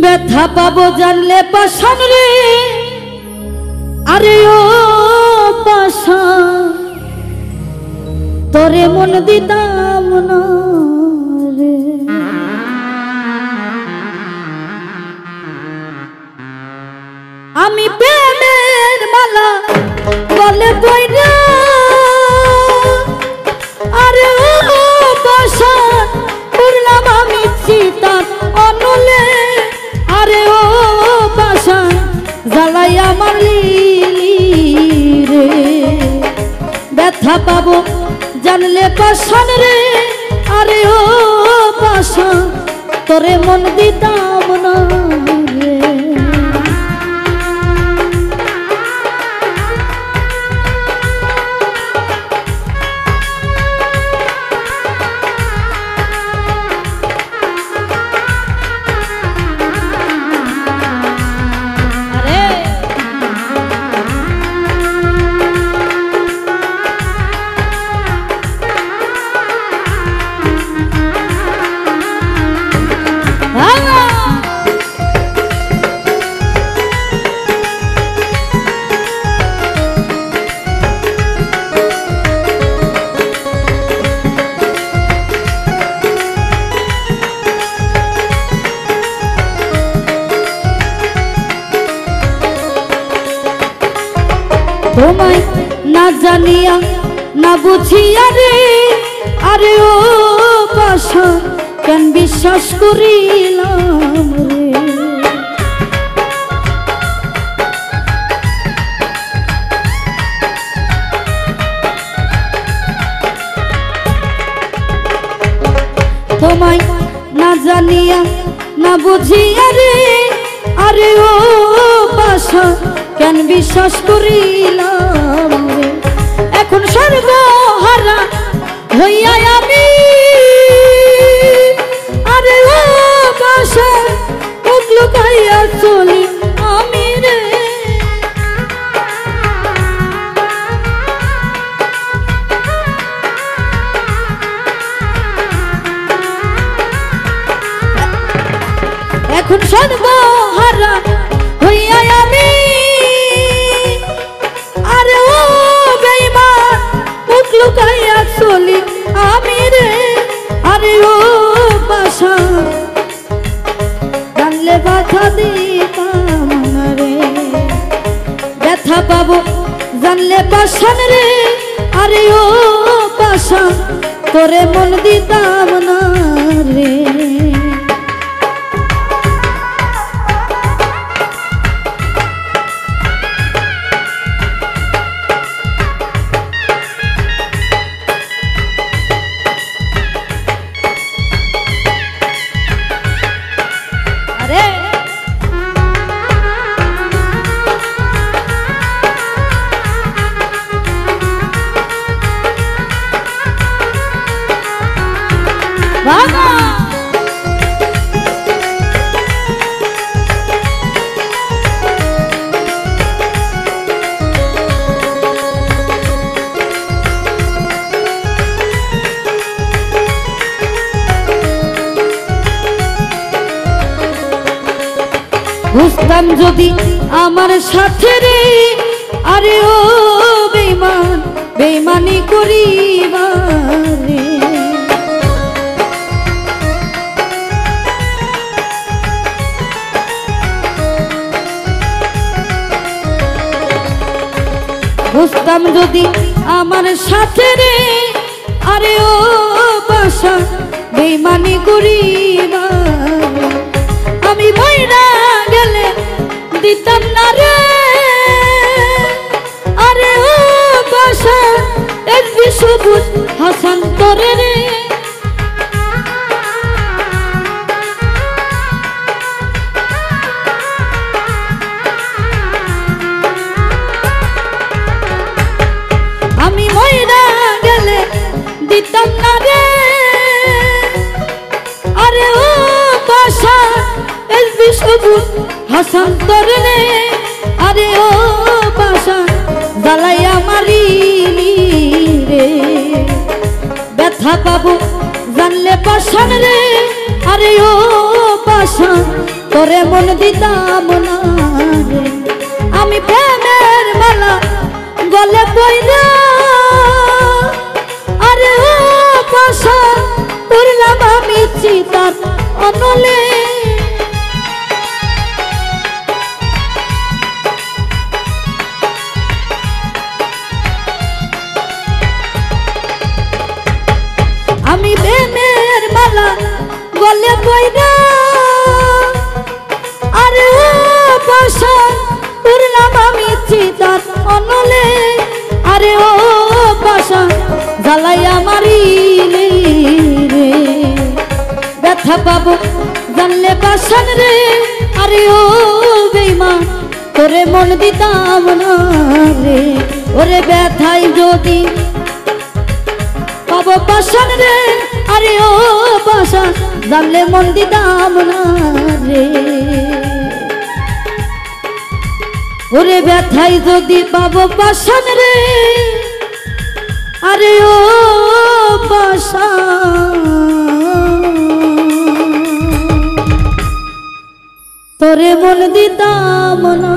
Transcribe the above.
ব্যথা পাবো জানলে পাশান রে, আরে ও পাশান তোরে মন দিতাম না রে। আমি প্রেমের মালা গলে পয়রা, আরে ও পাশান পড়লাম আমি চিতার অনলে, আরে ও পাশান জ্বালাইয়া মারলি রে। ব্যথা পাবো জানলে পাশান রে, আরে ও পাশান তোরে মন দিতাম না রে। তোমায় না জানিয়া না বুঝিয়া রে, আরে ও পাশান কেন বিশ্বাস করিলাম রে। তোমায় না জানিয়া না বুঝিয়া রে, আরে ও পাশান কেন বিশ্বাস করিলাম রে। এখন সর্বহারা হইয়া আমি, আরে ও পাশান মুখ লুকাইয়া চলি আমি রে। এখন সর্বহারা হইয়া আমি, আরে ও বেঈমান মুখ লুকাইয়া চলি আমি রে। আরে ও পাশান জানলে ব্যথা দিতাম না রে। ব্যথা পাবো জানলে পাশান রে, আরে ও পাশান তোরে মন দিতাম না রে। বুঝতাম যদি আমার সাথে রে, আরে ও বেঈমান বেঈমানি করিবা রে। বুঝতাম যদি আমার সাথে রে, আরে ও পাশান বেঈমানি করিবা, আমি মইরা গেলে দিতাম না রে। আরে ও পাশান এসবি সবুজ হাসান তোরে রে। আমি মইরা গেলে দিতাম না রে, আরে ও পাশান এসবি সবুজ হাসান তোরে রে। আরে ও পাশান জ্বালাইয়া মারিলি রে। ব্যথা পাবো জানলে পাশান রে, আরে ও পাশান তোরে মন দিতাম না রে। আমি প্রেমের মালা গলে পইরা আরে ও পাশা পড়লাম আমি চিতার অনলে। আমি প্রেমের মালা গলে পইরা আরে ও পাশা পড়লাম আমি চিতার অনলে। আরে ও পাশা জ্বালাইয়া মারিলে রে ব্যথা পাবো জানলে পাশান রে। আরে ও বেঈমান তোরে মন দিতাম না রে। ওরে ব্যথাই যদি পাবো পাশান রে। আরে ও পাশা জানলে মন দিতাম না রে। ওরে ব্যথাই যদি পাবো পাশান রে। আরে ও পাশা তোরে মন দিতাম না।